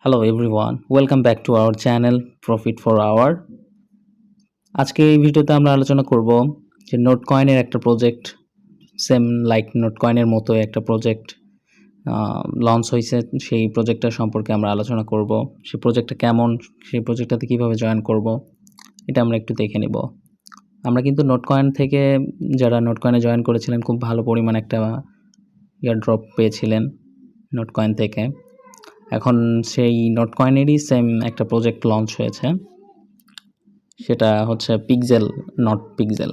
Hello everyone, welcome back to our channel Profit for Hour. আজকে এই ভিডিওতে আমরা আলোচনা করব যে নোটকয়েনের একটা প্রজেক্ট সেম লাইক নোটকয়েনের মতো একটা প্রজেক্ট লঞ্চ হয়েছে। সেই প্রজেক্টটা সম্পর্কে আমরা আলোচনা করব। সেই প্রজেক্টটা কেমন, সেই প্রজেক্টটাতে কিভাবে জয়েন করব, এটা আমরা একটু দেখে নিব। আমরা কিন্তু নোটকয়েন থেকে যারা নোটকয়েনে জয়েন করেছিলেন খুব ভালো পরিমাণ একটা এয়ারড্রপ পেয়েছিলেন নোটকয়েন থেকে। এখন সেই নোটকয়েনেরই সেম একটা প্রজেক্ট লঞ্চ হয়েছে, সেটা হচ্ছে পিক্সেল, নট পিক্সেল।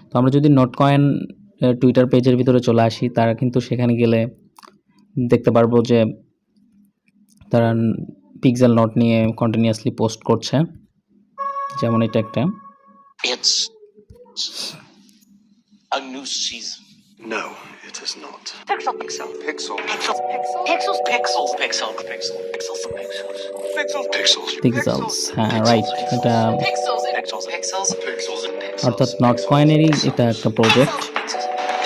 তো আমরা যদি নোটকয়েন টুইটার পেজের ভিতরে চলে আসি, তারা কিন্তু সেখানে গেলে দেখতে পারবো যে তারা পিক্সেল নোট নিয়ে কন্টিনিউয়াসলি পোস্ট করছে। যেমন এটা একটা It's a new season. No, it is not. Pixel. Pixel. Pixels. Pixels. Pixels. Pixels. Pixels. Pixels. Pixels. Pixels, হ্যাঁ রাইট, এটা Pixels. Pixels. Pixels. Pixels. অর্থাৎ নোটকয়েনেরই এটা একটা project.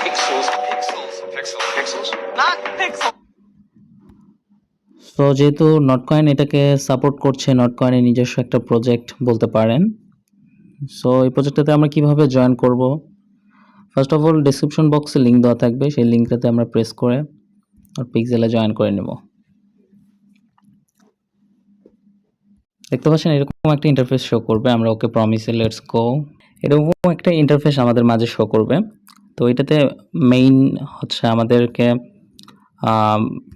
Pixels. Pixels. Pixels. Pixels. Not pixels. তো যেহেতু নোটকয়েন এটাকে সাপোর্ট করছে, নোটকয়েনের নিজস্ব একটা প্রজেক্ট বলতে পারেন। সো এই প্রজেক্টটাতে আমরা কিভাবে জয়েন করব, ফার্স্ট অফ অল ডেসক্রিপশন বক্সে লিঙ্ক দেওয়া থাকবে, সেই লিঙ্কটাতে আমরা প্রেস করে আর পিক্সেলে জয়েন করে নেব। দেখতে পাচ্ছেন এরকম একটা ইন্টারফেস শো করবে। আমরা ওকে প্রমিসে লেটস গো, এরকম একটা ইন্টারফেস আমাদের মাঝে শো করবে। তো এটাতে মেইন হচ্ছে আমাদেরকে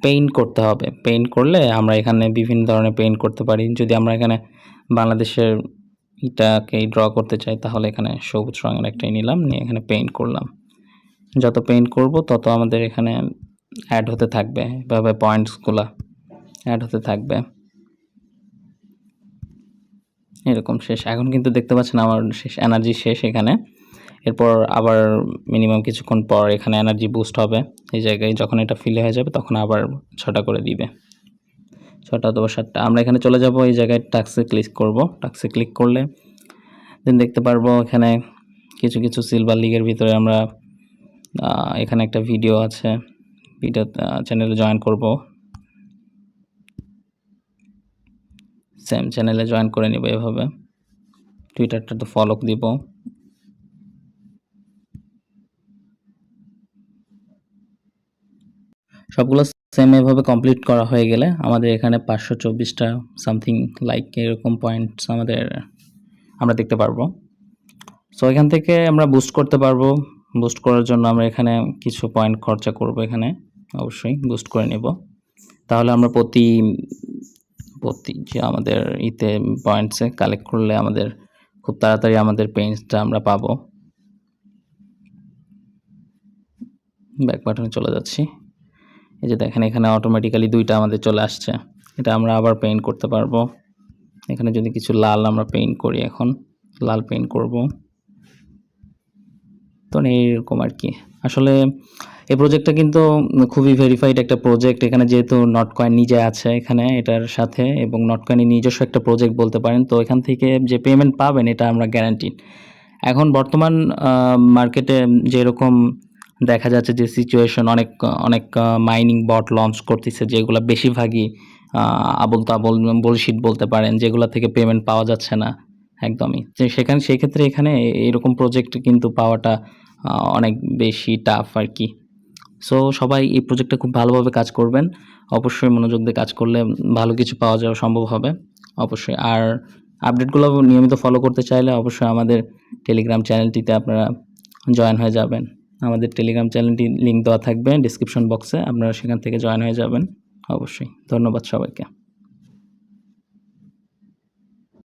পেইন্ট করতে হবে। পেইন্ট করলে আমরা এখানে বিভিন্ন ধরনের পেইন্ট করতে পারি। যদি আমরা এখানে বাংলাদেশের এটাকে ড্র করতে চাই, তাহলে এখানে সবুজ রঙের একটাই নিলাম, নিয়ে এখানে পেইন্ট করলাম। যত পেইন্ট করব তত আমাদের এখানে অ্যাড হতে থাকবে, এভাবে পয়েন্টসগুলো অ্যাড হতে থাকবে। এরকম শেষ। এখন কিন্তু দেখতে পাচ্ছেন আমার শেষ, এনার্জি শেষ এখানে। এরপর আবার মিনিমাম কিছুক্ষণ পর এখানে এনার্জি বুস্ট হবে। এই জায়গায় যখন এটা ফিল হয়ে যাবে তখন আবার 6টা করে দিবে, 6টা অথবা 7টা। আমরা এখানে চলে যাব, এই জায়গায় টাস্কে ক্লিক করব। টাস্কে ক্লিক করলে দেন দেখতে পারবো এখানে কিছু কিছু সিলভার লিগের ভিতরে আমরা এখানে একটা ভিডিও আছে, ভিডিও চ্যানেলে জয়েন করব। সেম চ্যানেলে জয়েন করে নিব এভাবে। টুইটারটা তো ফলো দিব। সবগুলো সেম এভাবে কমপ্লিট করা হয়ে গেলে আমাদের এখানে 524টা সামথিং লাইক এরকম পয়েন্টস আমরা দেখতে পারবো। সো এখান থেকে আমরা বুস্ট করতে পারবো। বুস্ট করার জন্য আমরা এখানে কিছু পয়েন্ট খরচা করব, এখানে অবশ্যই বুস্ট করে নেব। তাহলে আমরা প্রতি যে আমাদের পয়েন্টসে কালেক্ট করলে আমাদের খুব তাড়াতাড়ি আমাদের পেইন্টসটা আমরা পাবো। ব্যাক বাটনে চলে যাচ্ছি। এই যে দেখেন এখানে অটোমেটিক্যালি 2টা আমাদের চলে আসছে। এটা আমরা আবার পেইন্ট করতে পারবো। এখানে যদি কিছু লাল আমরা পেইন্ট করি, এখন লাল পেইন্ট করব। তো এইরকম আর কি। আসলে এই প্রজেক্টটা কিন্তু খুবই ভেরিফাইড একটা প্রজেক্ট। এখানে যেহেতু নটকয়েন নিজে আছে এখানে এটার সাথে, এবং নটকয়েনের নিজস্ব একটা প্রজেক্ট বলতে পারেন। তো এখান থেকে যে পেমেন্ট পাবেন এটা আমরা গ্যারান্টিড। এখন বর্তমান মার্কেটে যেরকম দেখা যাচ্ছে যে সিচুয়েশন, অনেক মাইনিং বট লঞ্চ করতেছে, যেগুলো বেশিরভাগই আবল তাবল বুলশিট বলতে পারেন, যেগুলো থেকে পেমেন্ট পাওয়া যাচ্ছে না একদমই। সেই ক্ষেত্রে এখানে এরকম প্রজেক্ট কিন্তু পাওয়াটা অনেক বেশি টাফ আর কি। সো সবাই এই প্রজেক্টটা খুব ভালোভাবে কাজ করবেন। অবশ্যই মনোযোগ দিয়ে কাজ করলে ভালো কিছু পাওয়া যাওয়া সম্ভব হবে অবশ্যই। আর আপডেটগুলো নিয়মিত ফলো করতে চাইলে অবশ্যই আমাদের টেলিগ্রাম চ্যানেলটিতে আপনারা জয়েন হয়ে যাবেন। আমাদের টেলিগ্রাম চ্যানেলটি লিঙ্ক দেওয়া থাকবে ডিসক্রিপশন বক্সে, আপনারা সেখান থেকে জয়েন হয়ে যাবেন অবশ্যই। ধন্যবাদ সবাইকে।